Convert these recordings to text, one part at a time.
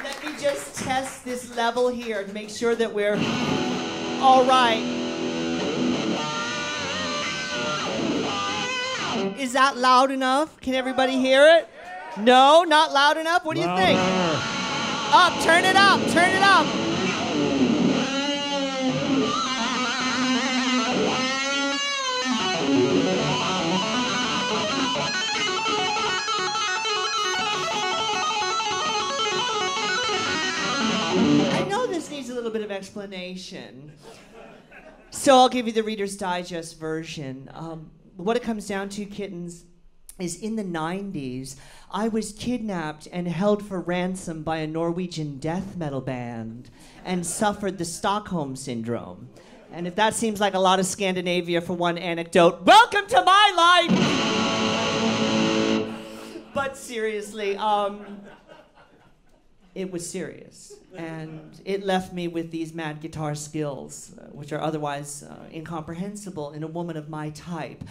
Let me just test this level here to make sure that we're all right. Is that loud enough? Can everybody hear it? No, not loud enough? What do you think? Up, turn it up, turn it up. I know this needs a little bit of explanation. So I'll give you the Reader's Digest version. What it comes down to, kittens, is in the 90s, I was kidnapped and held for ransom by a Norwegian death metal band and suffered the Stockholm Syndrome. And if that seems like a lot of Scandinavia for one anecdote, welcome to my life! But seriously, it was serious. And it left me with these mad guitar skills, which are otherwise incomprehensible in a woman of my type.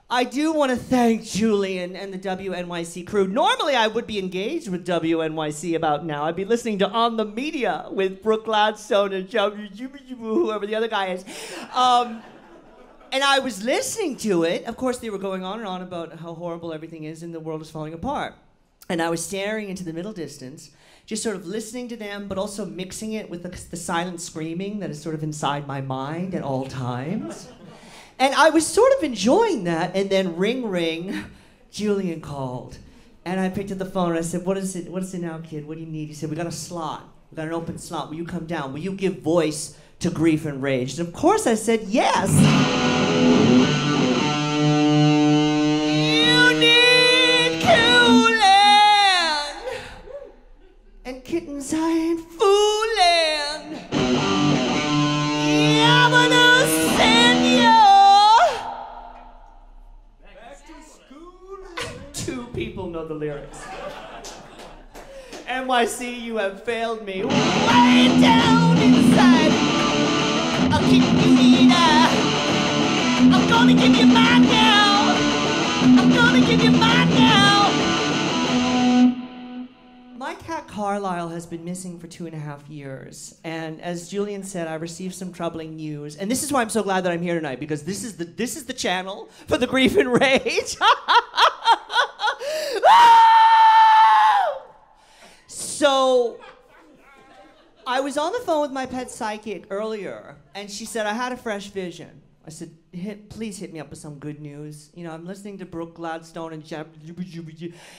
I do want to thank Julian and the WNYC crew. Normally, I would be engaged with WNYC about now. I'd be listening to On the Media with Brooke Gladstone and whoever the other guy is. And I was listening to it. Of course, they were going on and on about how horrible everything is and the world is falling apart. And I was staring into the middle distance, just sort of listening to them, but also mixing it with the silent screaming that is sort of inside my mind at all times. And I was sort of enjoying that, and then ring, ring, Julian called. And I picked up the phone and I said, what is it now, kid? What do you need? He said, we got a slot. We got an open slot. Will you come down? Will you give voice to grief and rage? And of course I said, yes. You need cooling. And kittens, I ain't fooling. I'm gonna send you. Two people know the lyrics. NYC, you have failed me. Way down inside. I'll keep you leader. I'm gonna give you mine now. I'm gonna give you mine now. My cat Carlisle has been missing for 2.5 years. And as Julian said, I received some troubling news. And this is why I'm so glad that I'm here tonight, because this is the channel for the grief and rage. So, I was on the phone with my pet psychic earlier, and she said, I had a fresh vision. I said, please hit me up with some good news. You know, I'm listening to Brooke Gladstone and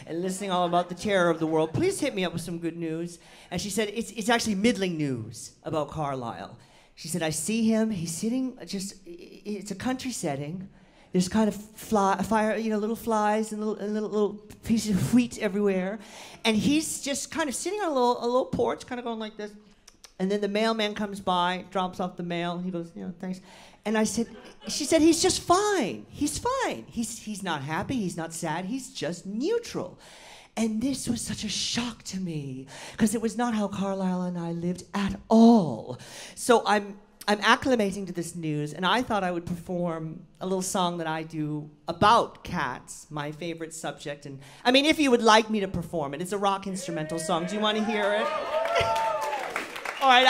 listening all about the terror of the world. Please hit me up with some good news. And she said, it's actually middling news about Carlisle. She said, I see him, he's sitting it's a country setting. There's kind of fire, you know, little flies and little pieces of wheat everywhere. And he's just kind of sitting on a little porch, kind of going like this. And then the mailman comes by, drops off the mail. He goes, you know, thanks. And she said, he's just fine. He's fine. He's not happy, he's not sad, he's just neutral. And this was such a shock to me, because it was not how Carlisle and I lived at all. So I'm acclimating to this news, and I thought I would perform a little song that I do about cats, my favorite subject. And I mean, if you would like me to perform it, it's a rock instrumental song. Do you want to hear it? All right,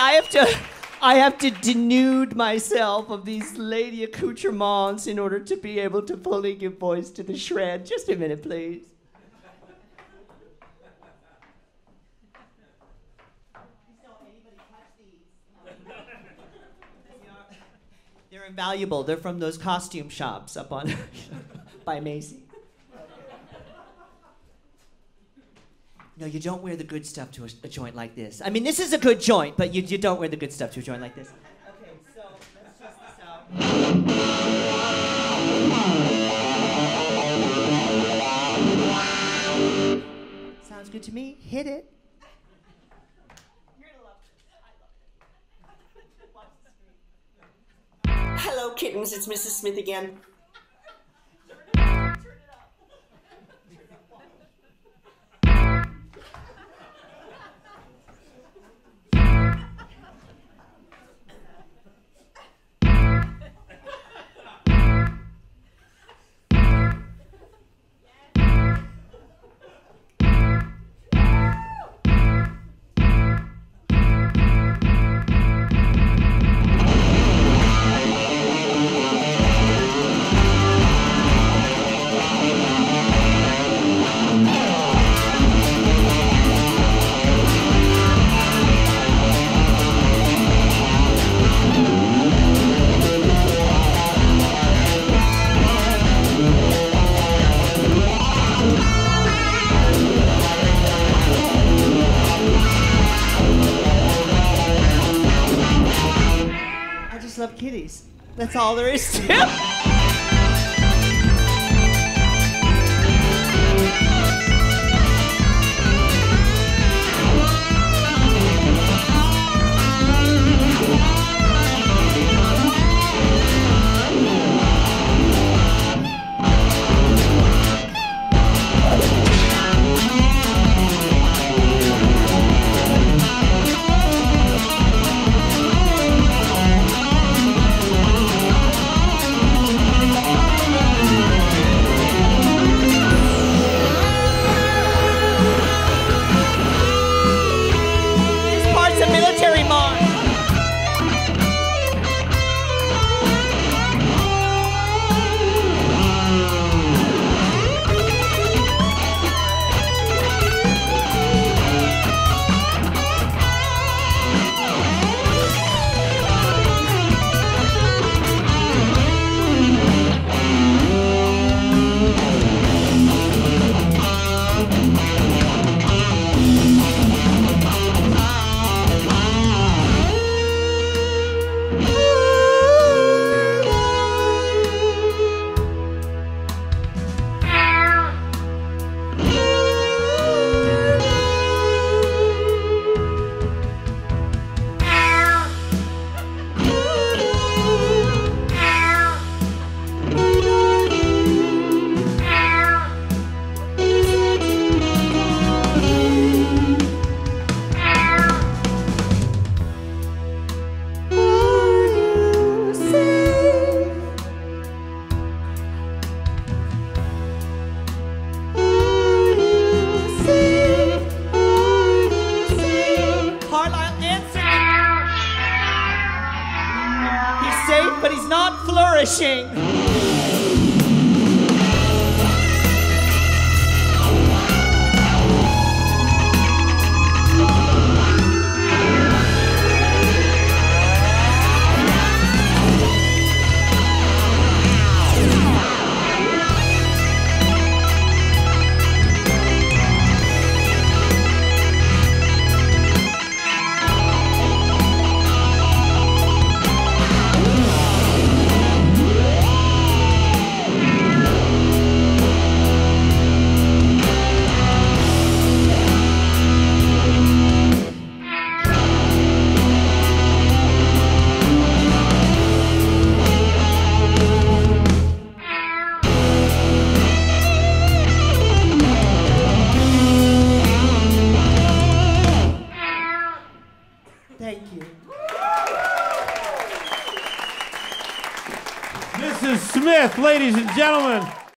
I have to denude myself of these lady accoutrements in order to be able to fully give voice to the shred. Just a minute, please. They're invaluable. They're from those costume shops up on by Macy. No, you don't wear the good stuff to a joint like this. I mean, this is a good joint, but you don't wear the good stuff to a joint like this. Okay, so let's test this out. Sounds good to me. Hit it. Hello, kittens. It's Mrs. Smith again. kitties. That's all there is to it. But he's not flourishing. Thank you. Mrs. Smith, ladies and gentlemen.